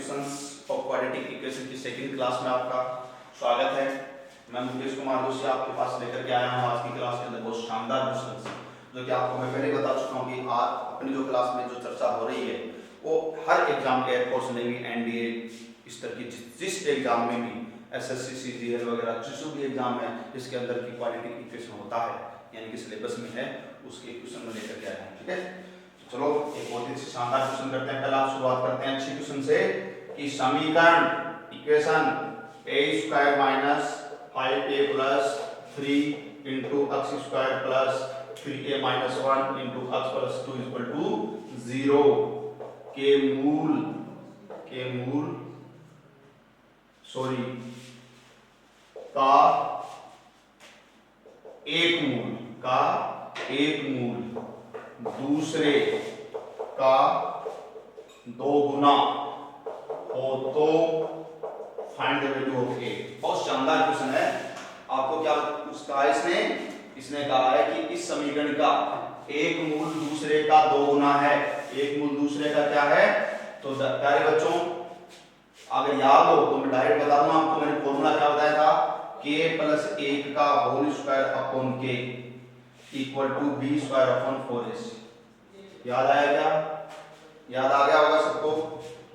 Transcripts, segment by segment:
Solutions of quadratic equation की second class में आपका स्वागत है। मैं मुकेश कुमार जोशी आपके पास लेकर के आया हूं आज की क्लास के अंदर बहुत शानदार क्वेश्चंस जो कि आपको मैं पहले बता चुका हूं कि आज अपनी जो क्लास में जो चर्चा हो रही है वो हर एग्जाम के एयरफोर्स नेवी एनडीए इस तरह की जिस एग्जाम में भी एसएससी सीजीएल वगैरह जिस भी एग्जाम है इसके अंदर की क्वाड्रेटिक इक्वेशन होता है यानी कि सिलेबस में है उसके क्वेश्चन में लेकर के आया हूं। ठीक है, चलो एक बहुत ही शानदार क्वेश्चन करते हैं। पहला शुरुआत करते हैं अच्छी क्वेश्चन से कि समीकरण equation a² minus 5a plus 3 into x square plus 3a minus 1 into x plus 2 equal to 0 के मूल का एक मूल दूसरे का 2 गुना हो तो find the value of a। बहुत शानदार क्वेश्चन है। आपको क्या उसका इसने कहा है कि इस समीकरण का एक मूल दूसरे का 2 गुना है। एक मूल दूसरे का क्या है? तो प्यारे बच्चों अगर याद हो तो मैं डायरेक्ट बता दूं आपको, मैंने फॉर्मूला क्या बताया था, k प्लस 1 का whole square upon k equal to b square upon 4ac। याद आया क्या? याद आ गया होगा सबको।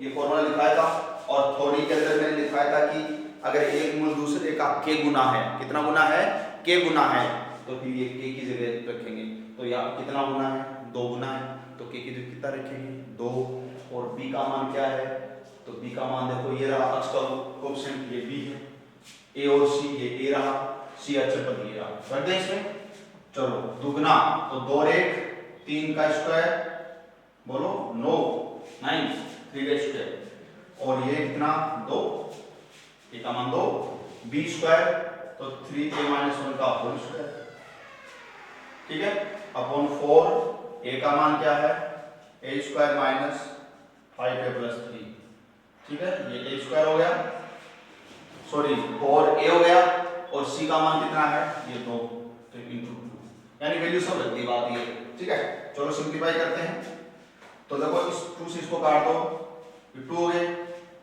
ये फॉर्मूला लिखाया था और थ्योरी के अंदर मैंने लिखाया था कि अगर एक मूल दूसरे का k गुना है, कितना गुना है? k गुना है, तो फिर ये k की जगह रखेंगे तो यहाँ कितना गुना है? 2 गुना है, तो k की जगह कितना रखेंगे? 2। और b का मान क्या है? तो b का मान देखो ये रहा, x का कोएफिशिएंट ये b है, a और c ये a रहा, c अचर पद ये रहा। रख दें इसमें। चलो दुगना तो 2 और 1 3 का स्क्वायर, बोलो 9 3 का स्क्वायर और ये कितना 2, a का मान 2, b स्क्वायर तो 3a माइनस 1 का होल स्क्वायर। ठीक है, अपॉन 4 a का मान क्या है? a square minus 5a plus 3। ठीक है, ये a स्क्वायर हो गया, सॉरी 4a हो गया और c का मान कितना है? ये 2 तो इंटू 2 यानी वैल्यू सब रख दी बात ये। ठीक है, चलो सिंपलीफाई करते हैं। तो देखो इस 2 से इसको काट दो, ये 2 हो गए,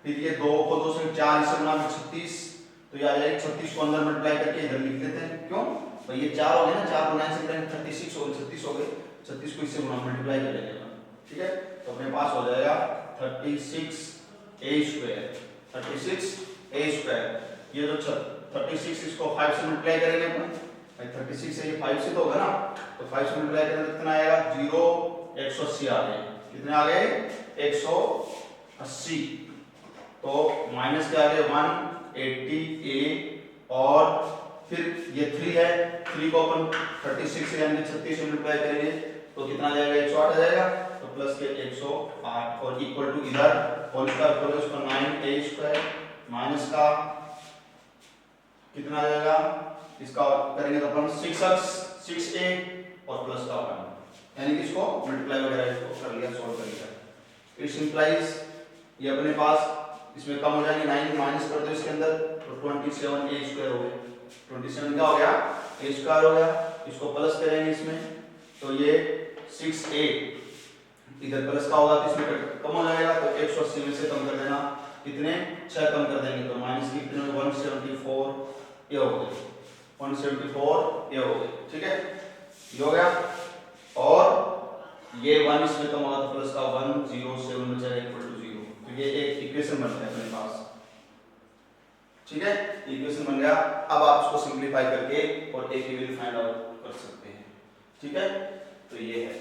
फिर ये 2 को 2 से 4 इससे गुना 36 तो ये आ जाएगा 36 को अंदर मल्टीप्लाई करके इधर लिख देते हैं। क्यों भाई? ये 4 हो गए ना, 4 गुना से करेंगे 36 हो गए, 36 हो गए, 36 को इससे गुना मल्टीप्लाई कर लेंगे। ठीक है, तो अपने पास हो जाएगा 36a स्क्वायर 36a स्क्वायर। ये जो 36 इसको 5 से मल्टीप्लाई करेंगे अपन, भाई 36 है ये 5 से तो होगा ना, तो 5 से मल्टीप्लाई करेंगे कितना आएगा? 0 180 आ गए। कितने आ गए? 180। तो माइनस क्या आ गए? 180a और फिर ये 3 है, 3 को अपन 36 से यानी 36 से मल्टीप्लाई करेंगे तो कितना आ जाएगा? 108 आ जाएगा। तो प्लस के 108 और इक्वल टू इधर होल स्क्वायर करोगे उसको 9a स्क्वायर माइनस का कितना आ जाएगा? इसका करेंगे तो अपन 6a और प्लस का 1 यानी कि इसको मल्टीप्लाई वगैरह इसको कर लिया, सॉल्व कर लिया। इट सिंप्लाइज ये अपने पास इसमें कम हो जाएंगे, 9 माइनस कर दो इसके अंदर तो 27a स्क्वायर हो गया। 27 क्या हो गया? a स्क्वायर हो गया। इसको प्लस करेंगे इसमें तो ये 6a इधर प्लस का होगा तो इसमें कम हो जाएगा, तो 180 में से कम कर देना, कितने 6 कम कर देंगे तो माइनस की कितने 174 ये हो गए, 174 ये हो गए। ठीक है, ये हो गया और ये 1 इसमें कम होगा तो प्लस का 107 बच जाएगा इक्वल टू 0। तो ये एक इक्वेशन बन गया अपने पास। ठीक है, इक्वेशन बन गया। अब आप इसको सिंपलीफाई करके और a की वैल्यू फाइंड आउट कर सकते हैं। ठीक है, तो ये है।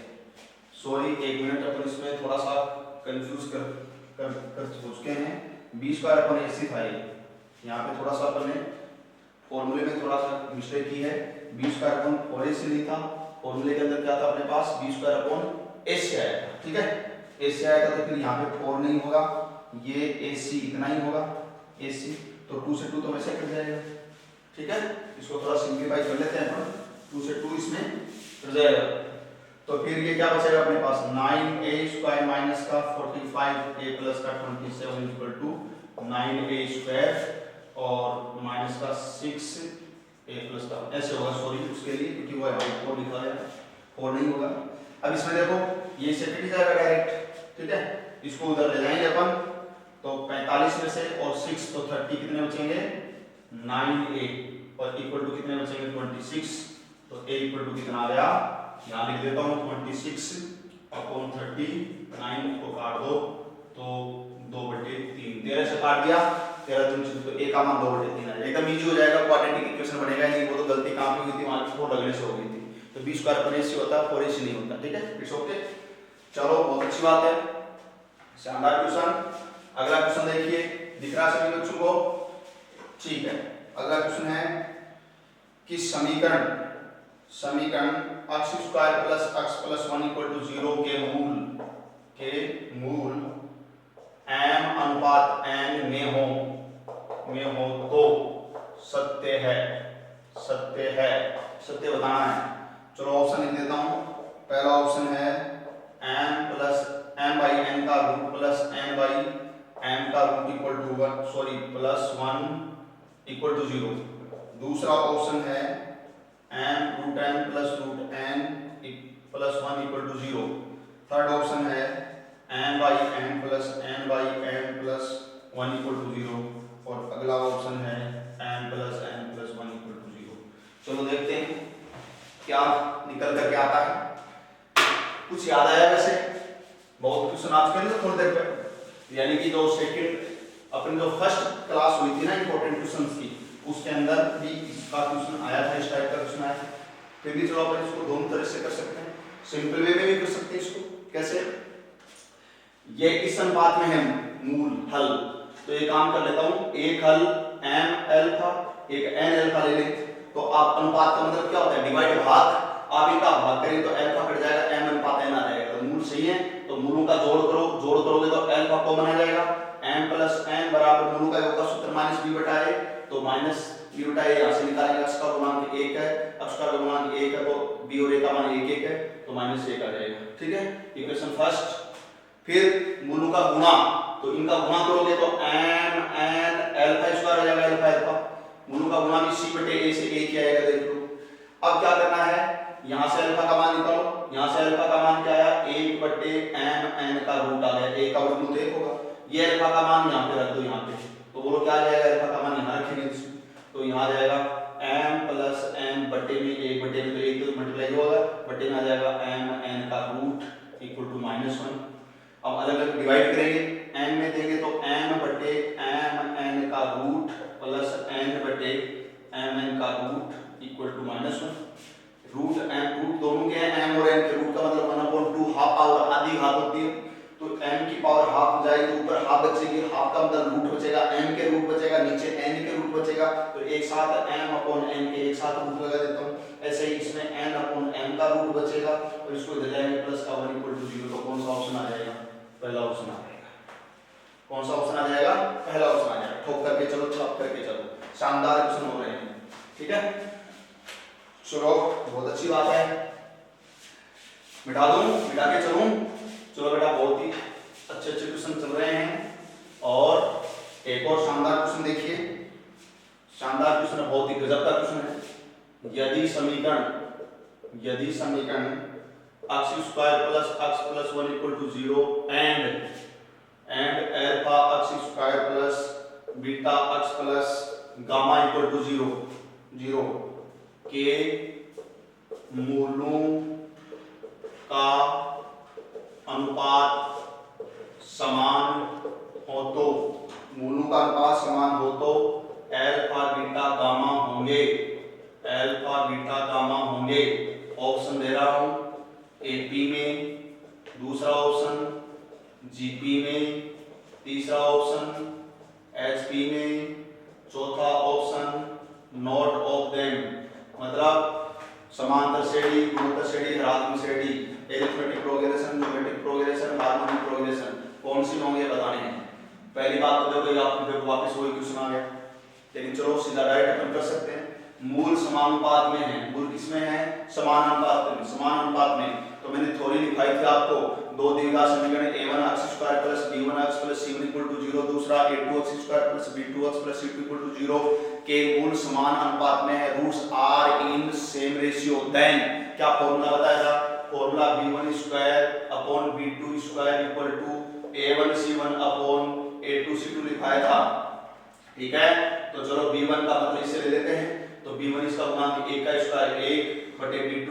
सॉरी 1 मिनट अपन इसमें थोड़ा सा कंफ्यूज कर चुके हैं। b स्क्वायर अपन ac था, यहाँ पे थोड़ा सा अपन ने फॉर्मूले में थोड़ा सा मिस्टेक की है। b स्क्वायर अपन 4ac नहीं था, फॉर्मूले के अंदर क्या था अपने पास? b स्क्वायर अपॉन ac आया था। ठीक है, ac आया था तो फिर यहाँ पे 4 नहीं होगा, ये ac इतना ही होगा ac, तो 2 से 2 तो वैसे कट जाएगा। ठीक है, इसको थोड़ा सिंपलीफाई कर लेते हैं अपन, 2 से 2 इसमें कट जाएगा तो फिर ये क्या बचेगा अपने पास? 9a स्क्वायर माइनस का 45a प्लस का 27 इक्वल टू 9a स्क्वायर और माइनस का 6a प्लस का ऐसे होगा। सॉरी उसके लिए क्योंकि वो है 4 लिखा है, 4 नहीं होगा। अब इसमें देखो ये से कट जाएगा डायरेक्ट। ठीक है, इसको उधर ले जाएंगे अपन तो 45 में से और 6 तो 30 कितने बचेंगे 9a और इक्वल टू कितने बचेंगे 26। तो a इक्वल टू कितना आ गया, यहाँ लिख देता हूँ 26 अपॉन 30, 9 को काट दो तो 2/3, 13 से काट दिया 13 दूनी तो a का मान 2/3 आ जाएगा, एकदम इजी हो जाएगा। क्वाड्रेटिक इक्वेशन बनेगा नहीं, वो तो गलती कहाँ पे हुई थी, वहाँ 4 लगने से हो गई थी। तो b स्क्वायर पर ac होता है 4ac नहीं होता, ठीक है, इट्स ओके। चलो बहुत अच्छी बात है, शानदार क्वेश्चन। अगला क्वेश्चन देखिए, दिख रहा है सभी बच्चों को, ठीक है। अगला क्वेश्चन है कि समीकरण x square plus x plus 1 equal to 0 के मूल m अनुपात n में हो तो सत्य है, सत्य बताना है। चलो ऑप्शन लिख देता हूं। पहला ऑप्शन है m बाई n का root plus n by m का root equal to 1 sorry plus 1 equal to 0। दूसरा ऑप्शन है m root n plus root n plus 1 equal to 0। Third option है m by n plus n by m plus 1 equal to 0 और अगला option है m plus n plus 1 equal to 0। चलो देखते हैं क्या निकल करके आता है। कुछ याद आया वैसे, बहुत क्वेश्चन आज करेंगे थोड़ी देर पे, यानी कि जो सेकंड अपनी जो फर्स्ट क्लास हुई थी ना इंपॉर्टेंट क्वेश्चंस की, उसके अंदर भी इसका क्वेश्चन आया था, इस टाइप का क्वेश्चन आया था। फिर भी चलो अपन इसको दोनों तरह से कर सकते हैं, सिंपल वे में भी कर सकते हैं इसको। कैसे, ये इस अनुपात में है मूल हल, तो ये काम कर लेता हूं, एक हल m अल्फा एक n अल्फा ले लें, तो आप अनुपात का मतलब क्या होता है, डिवाइड भाग, आप इनका भाग करें तो अल्फा कट जाएगा, m अनुपात n आ जाएगा। तो मूल सही है, तो मूलों का जोड़ करो, जोड़ करोगे तो अल्फा कॉमन आ जाएगा, m प्लस n बराबर मूलों का योग का सूत्र माइनस b बटा a, तो माइनस b बटा a यहां से निकालेंगे, x का गुणांक 1 है, x का गुणांक 1 है, तो b और a का मान 1 1 है, तो माइनस 1 आ जाएगा, ठीक है, इक्वेशन फर्स्ट। फिर मूलों का गुणा, तो इनका गुणा करोगे तो m n अल्फा स्क्वायर हो जाएगा, अल्फा अल्फा, मूलों का गुणा भी c बटे a से 1 ही आएगा, देख लो। अब क्या करना है, यहां से अल्फा का मान निकालो, यहां से अल्फा का मान क्या आया 1 बटे m n का रूट आ गया, a का वर्गमूल 1 होगा, ये अल्फा का मान यहां पे रख दो, यहां पे तो बोलो क्या आ जाएगा, अल्फा का मान यहां रखेंगे तो यहां आ जाएगा m प्लस n बटे में 1 बटे में तो 1 तो मल्टीप्लाई होगा, बटे में आ जाएगा m n का रूट इक्वल टू -1। अब अलग अलग डिवाइड करेंगे, n में देंगे तो m बटे m n का रूट प्लस n बटे m n का root equal to -1। Root m root दोनों के हैं, m और n के रूट का मतलब 1/2 हाफ पावर आधी घात होती है, तो m की पावर हाफ हो जाएगी, तो ऊपर हाफ बचेगी, हाफ का मतलब रूट बचेगा, m के रूट बचेगा, नीचे n के रूट बचेगा, तो एक साथ m/n के एक साथ रूट लगा देता हूं। ऐसे ही इसमें n/m का रूट बचेगा और इसको इधर जाएंगे प्लस का 1 = 0, तो कौन सा ऑप्शन आ जाएगा, पहला ऑप्शन आ जाएगा। कौन सा ऑप्शन आ जाएगा, पहला ऑप्शन आ जाएगा। ठोक करके चलो, छाप करके चलो, शानदार क्वेश्चन हो रहे हैं, ठीक है। चलो बहुत अच्छी बात है, मिटा दूं, मिटा के चलूं, चलो बेटा बहुत ही अच्छे अच्छे क्वेश्चन चल रहे हैं। और एक और शानदार क्वेश्चन देखिए, शानदार क्वेश्चन है, बहुत ही गजब का क्वेश्चन है। यदि समीकरण x square plus x plus 1 equal to 0 and alpha x square plus beta x plus gamma equal to 0 के मूलों का अनुपात समान हो तो, मूलों का अनुपात समान हो तो अल्फा बीटा गामा होंगे, अल्फा बीटा गामा होंगे। ऑप्शन दे रहा हूं, एपी में, दूसरा ऑप्शन जीपी में, तीसरा ऑप्शन एचपी में, चौथा ऑप्शन नॉट ऑफ देम, मतलब समांतर श्रेणी, गुणोत्तर श्रेणी, ऋणात्मक श्रेणी, arithmetic progression, geometric progression, harmonic progression, कौन सी होंगे बताने हैं। पहली बात तो देखो, आप देखो वापस वही क्वेश्चन आ गया, लेकिन चलो सीधा डायरेक्ट अपन कर सकते हैं। मूल समानुपात में है, मूल किसमें है, समानुपात में, समानुपात में। तो मैंने थ्योरी लिखाई थी आपको, दो द्विघात समीकरण a1x square plus b1x plus c1 equal to 0, दूसरा a2x square plus b2x plus c2 equal to 0 के मूल समान अनुपात में है, roots are in same ratio, then क्या फॉर्मूला बताया था, formula b1 square upon b2 square equal to a1c1 अपॉन a2c2 C2 लिखाया था, ठीक है। तो चलो B1 का मतलब इसे ले लेते हैं, तो B1 इसका गुणांक A का स्क्वायर 1 बटे B2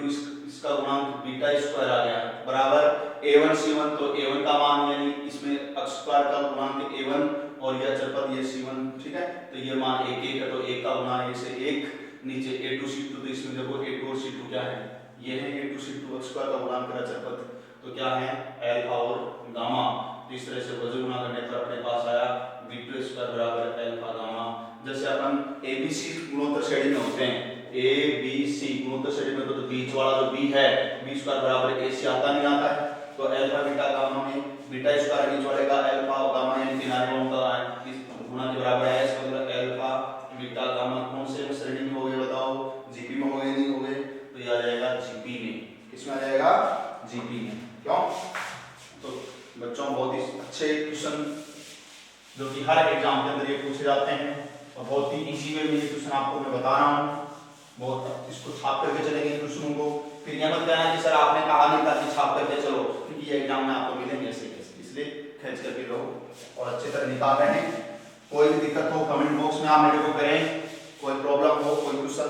इसका गुणांक बीटा स्क्वायर आ गया बराबर A1 C1, तो A1 का मान यानी इसमें अक्ष स्क्वायर का गुणांक A1 और यह अचरपद ये C1, ठीक है। तो ये मान 1 1 है, तो 1 का गुणा ये से 1, नीचे A2 C2, तो इसमें देखो A2 और C2 क्या है, ये है A2 C2 अक्ष स्क्वायर का गुणांक है अचरपद, तो क्या है अल्फा और गामा। तो इस तरह से वजन गुणा करने पर अपने पास आया V2 स्क्वायर बराबर अल्फा गामा। जैसे अपन ABC गुणोत्तर श्रेणी में होते हैं, ABC गुणोत्तर श्रेणी में, तो बीच वाला जो B है B स्क्वायर बराबर AC आता नहीं आता है, तो अल्फा बीटा गामा में बीटा स्क्वायर बीच वाले का अल्फा और गामा यानी किनारे वालों का इस गुणा के बराबर है, इसका मतलब अल्फा बीटा गामा कौन से श्रेणी में हो गए बताओ, जीपी में हो गए नहीं हो गए, तो ये आ जाएगा जीपी में। किसमें आ जाएगा, जीपी में। क्यों, तो बच्चों बहुत ही अच्छे क्वेश्चन जो कि हर एग्जाम के अंदर ये पूछे जाते हैं और बहुत ही इजी वे में ये क्वेश्चन आपको मैं बता रहा हूँ, बहुत इसको छाप करके चलेंगे क्वेश्चनों को, फिर यह मत कहना कि सर आपने कहा नहीं था कि छाप करके चलो, क्योंकि ये एग्जाम में आपको मिलेंगे ऐसे कैसे, इसलिए खींच करके लो और अच्छी तरह निकाल रहे हैं। कोई भी दिक्कत हो कमेंट बॉक्स में आप मेरे को करें, कोई प्रॉब्लम हो, कोई क्वेश्चन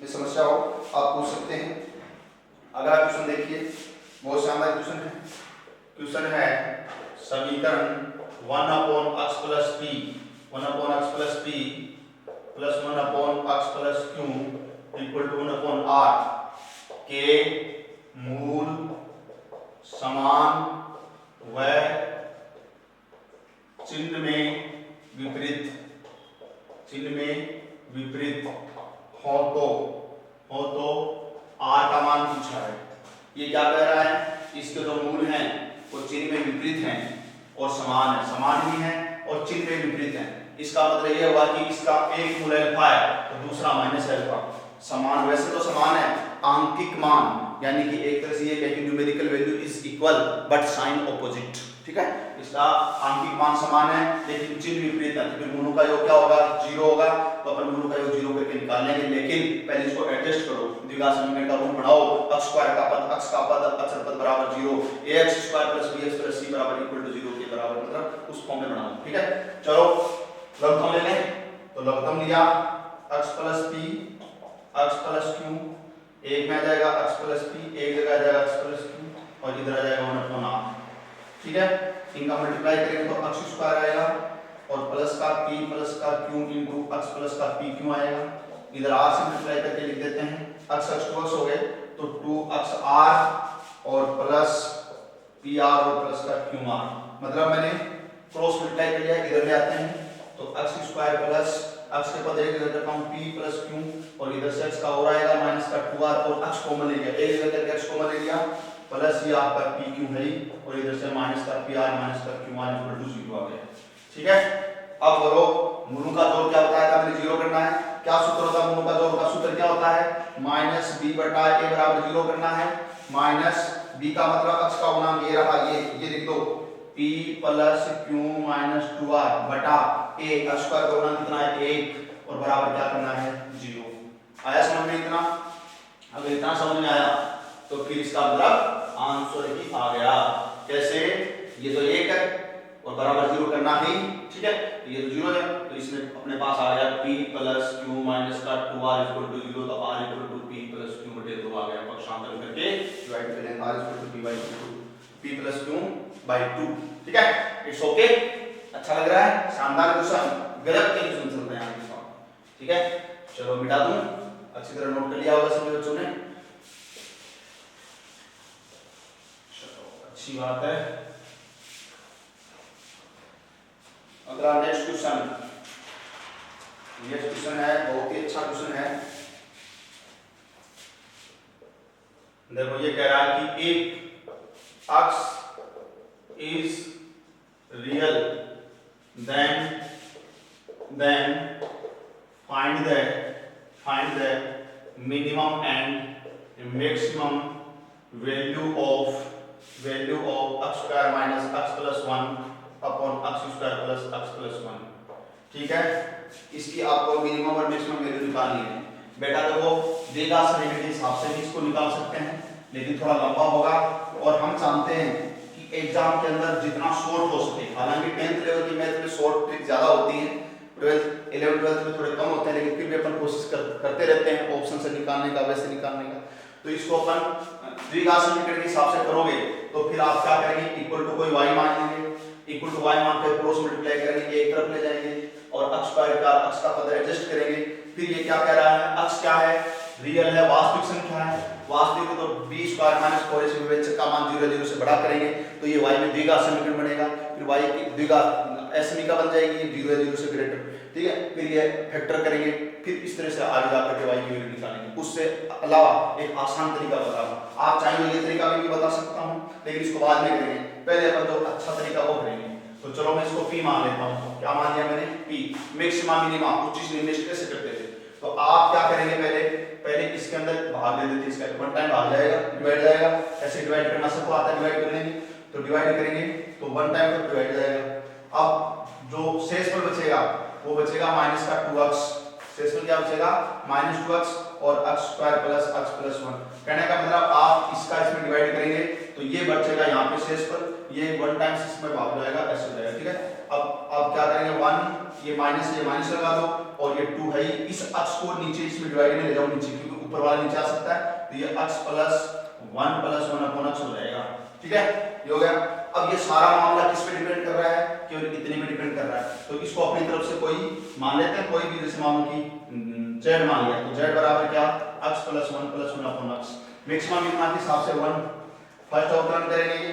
में समस्या हो आप पूछ सकते हैं। अगला क्वेश्चन देखिए, बहुत शानदार क्वेश्चन है। क्वेश्चन है समीकरण 1/x + p 1/x + p + 1/x + q = 1/r के मूल समान व चिन्ह में विपरीत हो तो r का मान पूछा है। ये क्या कह रहा है, इसके जो मूल हैं वो चिन्ह में विपरीत हैं और समान भी हैं और चिन्ह में विपरीत हैं। इसका मतलब ये हुआ कि इसका एक मूल अल्फा है तो दूसरा माइनस अल्फा। समान वैसे तो समान है, आंकिक मान यानी कि एक तरह से ये कहें कि numerical value is equal but sign opposite, ठीक है। इसका आंकिक मान समान है लेकिन चिन्ह विपरीत है, तो फिर मूलों का योग क्या होगा, 0 होगा, तो अपन मूलों का योग 0 करके निकाल लेंगे। लेकिन पहले इसको एडजस्ट करो, द्विघात समीकरण का रूप बनाओ, अक्ष का पद अचर पद बराबर 0, ax² + bx + c = 0 के बराबर, मतलब उस फॉर्म में बनाओ, ठीक है। चलो लघुत्तम ले लें, तो लघुत्तम लिया x + p x + q, एक में आ जाएगा x + p, एक जगह आ जाएगा x + q और इधर आ जाएगा 1/r, ठीक है। इनका मल्टीप्लाई करेंगे तो x स्क्वायर आएगा और प्लस का p प्लस का q इनटू x प्लस का p क्यों आएगा, इधर r से मल्टीप्लाई करके लिख देते हैं, x to x हो गए तो 2xr और प्लस pr और प्लस का qr, मतलब मैंने क्रॉस मल्टीप्लाई कर लिया, इधर ले आते हैं तो x स्क्वायर प्लस x के पद एक जगह करता हूं p प्लस q और इधर से x का और आएगा माइनस का 2r और x कॉमन ले लिया, एक जगह करके x कॉमन ले लिया, प्लस ये आपका p q है और इधर से माइनस का pr माइनस का qr = 0 आ गया, ठीक है। अब करो मूलों का जोड़, क्या बताया था मैंने, 0 करना है। क्या सूत्र होता है मूलों का जोड़ का, सूत्र क्या होता है, -b/a बराबर 0 करना है, माइनस b का मतलब x का गुणांक ये रहा, ये लिख दो p + q - 2r बटा a, x स्क्वायर का गुणांक कितना है 1 और बराबर क्या करना है 0। आया समझ में इतना? अगर इतना समझ में आया तो फिर इसका मतलब आंसर ही आ गया। कैसे, ये तो 1 है और बराबर 0 करना ही, ठीक है, तो ये तो 0 है, तो इसमें अपने पास आ गया p + q - 2r = 0, तो r = p + q बटे 2 आ गया। पक्षांतर करके डिवाइड कर लेंगे, r = p + q/2, ठीक है। इट्स ओके, अच्छा लग रहा है, शानदार क्वेश्चन, गलत के क्वेश्चन चल रहे हैं आपके साथ, ठीक है। चलो मिटा दूं, अच्छी तरह नोट कर लिया होगा सभी बच्चों ने, चलो अच्छी बात है। अगला नेक्स्ट क्वेश्चन है, बहुत ही अच्छा क्वेश्चन है। देखो ये कह रहा है कि if x is real then find the minimum and maximum value of x square minus x plus 1 upon x square plus x plus 1, ठीक है। इसकी आपको मिनिमम और मैक्सिमम वैल्यू निकालनी है। बेटा देखो देगा समीकरण के हिसाब से भी इसको निकाल सकते हैं, लेकिन थोड़ा लंबा होगा और हम जानते हैं कि एग्जाम के अंदर जितना शॉर्ट हो सके, हालांकि 10th लेवल की मैथ में शॉर्ट ज़्यादा होती हैं, 11 12 में थोड़े कम होते हैं, लेकिन फिर भी अपन कोशिश करते रहते हैं ऑप्शन से निकालने का, वैसे निकालने का। तो इसको अपन द्विघात समीकरण के हिसाब से करोगे तो फिर आप क्या करेंगे, इक्वल टू कोई y मान लेंगे, इक्वल टू y मान के क्रॉस मल्टीप्लाई करेंगे, ये एक तरफ ले जाएंगे और अक्ष का पद एडजस्ट करेंगे। फिर ये क्या कह रहा है, अक्ष क्या है, रियल है, वास्तविक संख्या है, वास्तविक तो b स्क्वायर माइनस 4ac विवेचक का मान 0 0 से बड़ा करेंगे तो ये y में द्विघात समीकरण बनेगा। फिर y की द्विघात समीका बन जाएगी 0 0 से ग्रेटर, ठीक है। फिर ये फैक्टर करेंगे, फिर इस तरह से आगे जाकर के y की वैल्यू निकालेंगे। उससे अलावा एक आसान तरीका बता रहा हूं, आप चाहें तो ये तरीका भी बता सकता हूं, लेकिन इसको बाद में करेंगे, पहले अपन जो अच्छा तरीका वो करेंगे। तो चलो मैं इसको p मान लेता हूं। क्या मान लिया मैंने, p मैक्सिमा मिनिमा, उच्च निम्न कैसे करते थे। तो आप क्या करेंगे, पहले इसके अंदर भाग दे देते, इसका वन टाइम भाग जाएगा, डिवाइड जाएगा, ऐसे डिवाइड करना सबको आता है, डिवाइड कर लेंगे तो डिवाइड करेंगे तो वन टाइम पर डिवाइड जाएगा। अब जो शेषफल बचेगा वो बचेगा माइनस का 2x, शेषफल क्या बचेगा माइनस 2x और x square plus x plus 1। कहने का मतलब आप इसका इसमें डिवाइड करेंगे तो ये बचेगा यहाँ पे शेषफल, ये वन टाइम इसमें भाग जाएगा, ऐसे हो जाएगा, ठीक है। अब क्या करेंगे, 1 ये माइनस लगा दो और ये 2 है, इस x को नीचे इसमें डिवाइड में ले जाओ नीचे, क्योंकि ऊपर वाला नीचे आ सकता है, तो ये x plus 1 plus 1 upon x हो जाएगा, ठीक है, ये हो गया। अब ये सारा मामला किस पे डिपेंड कर रहा है, केवल इतने पे डिपेंड कर रहा है। तो इसको अपनी तरफ से कोई मान लेते हैं, कोई भी, जैसे मानो कि z मान लिया, तो z बराबर क्या, x plus 1 plus 1 upon x। Maximum minimum के हिसाब से 1 फर्स्ट अवकलन करेंगे,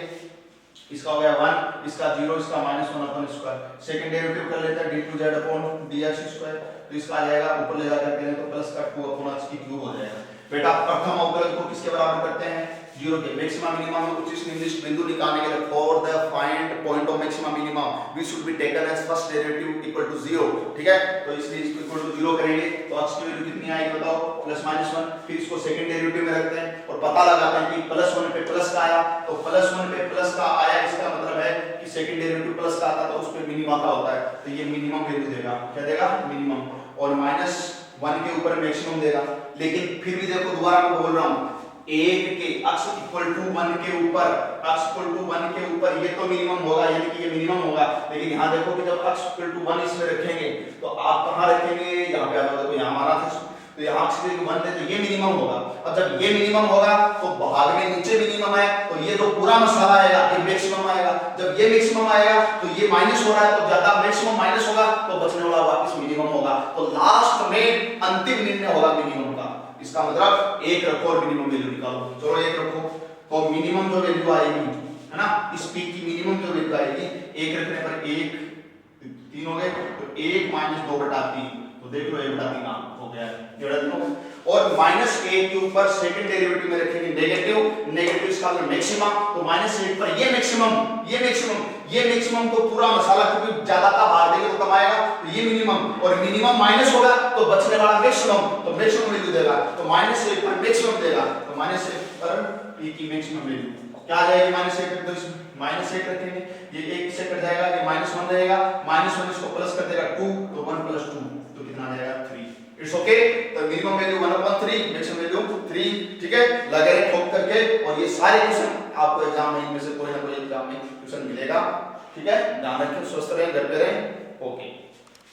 इसका हो गया 1, इसका 0, इसका minus 1 upon square. Second derivative कर लेते हैं d2z अपॉन dx स्क्वायर, तो इसका आ जाएगा ऊपर ले जाकर के तो प्लस का 2 अपॉन x की क्यूब हो जाएगा। बेटा प्रथम अवकलन को किसके बराबर करते हैं, 0 के। मैक्सिमा मिनिमा में उचित निम्नलिखित बिंदु निकालने के लिए for the find point of maxima minima we should be taken as first derivative equal to 0, ठीक है। तो इसलिए इसको इक्वल टू 0 करेंगे तो x की वैल्यू कितनी आएगी बताओ, प्लस माइनस 1। फिर इसको सेकंड डेरिवेटिव में रखते हैं और पता लगाते हैं कि प्लस 1 पे प्लस का आया, तो प्लस 1 पे प्लस का आया, इसका मतलब है कि सेकंड डेरिवेटिव प्लस का आता तो उस पे मिनिमा का होता है, तो ये मिनिमम वैल्यू देगा, क्या देगा, मिनिमम। और माइनस 1 के ऊपर मैक्सिमम देगा। लेकिन फिर भी देखो, दोबारा मैं बोल रहा हूं, 1 के x इक्वल टू 1 के ऊपर, x इक्वल टू 1 के ऊपर ये तो मिनिमम होगा, यानी कि ये मिनिमम होगा। लेकिन यहाँ देखो कि जब x इक्वल टू 1 इसमें रखेंगे तो आप कहाँ रखेंगे, यहाँ पे आ जाओ, देखो यहाँ माना था, तो यहाँ x इक्वल टू 1 है तो ये मिनिमम होगा। अब जब ये मिनिमम होगा तो भाग में नीचे मिनिमम है, तो ये जो पूरा मसाला आएगा ये मैक्सिमम आएगा। जब ये मैक्सिमम आएगा तो ये माइनस हो रहा है, तो ज्यादा मैक्सिमम माइनस होगा तो बचने वाला वापस मिनिमम होगा, तो लास्ट में अंतिम निर्णय होगा मिनिमम का। इसका मतलब 1 रखो और मिनिमम वैल्यू निकालो। चलो 1 रखो तो मिनिमम जो वैल्यू आएगी है ना, इस p की मिनिमम जो वैल्यू आएगी, 1 रखने पर 1 3 हो गए, तो 1 माइनस 2/3, तो देख लो 1/3 हो गया है। और माइनस 1 के ऊपर सेकंड डेरिवेटिव में रखेंगे नेगेटिव इसका मतलब मैक्सिमम, तो माइनस 1 पर ये मैक्सिमम को पूरा मसाला क्योंकि ज्यादा का भाग देंगे तो कम आएगा, तो ये मिनिमम, और मिनिमम माइनस होगा तो बचने वाला मैक्सिमम, तो मैक्सिमम वैल्यू देगा, तो माइनस 1 पर मैक्सिमम देगा, तो माइनस 1 पर p की मैक्सिमम वैल्यू क्या आ जाएगी, माइनस 1, तो इसमें माइनस 1 रखेंगे, ये 1 से कट जाएगा, ये माइनस 1 रहेगा, माइनस 1 इसको प्लस कर देगा 2, तो 1 प्लस 2 तो कितना आ जाएगा 3। इट्स ओके, तो मिनिमम वैल्यू 1/3, मैक्सिमम वैल्यू 3, ठीक है। लगे रहे ठोक करके, और ये सारे क्वेश्चन आपको एग्जाम में इनमें से कोई ना कोई एग्जाम में क्वेश्चन मिलेगा, ठीक है। ध्यान रखें, स्वस्थ रहें, घर पे रहें, ओके।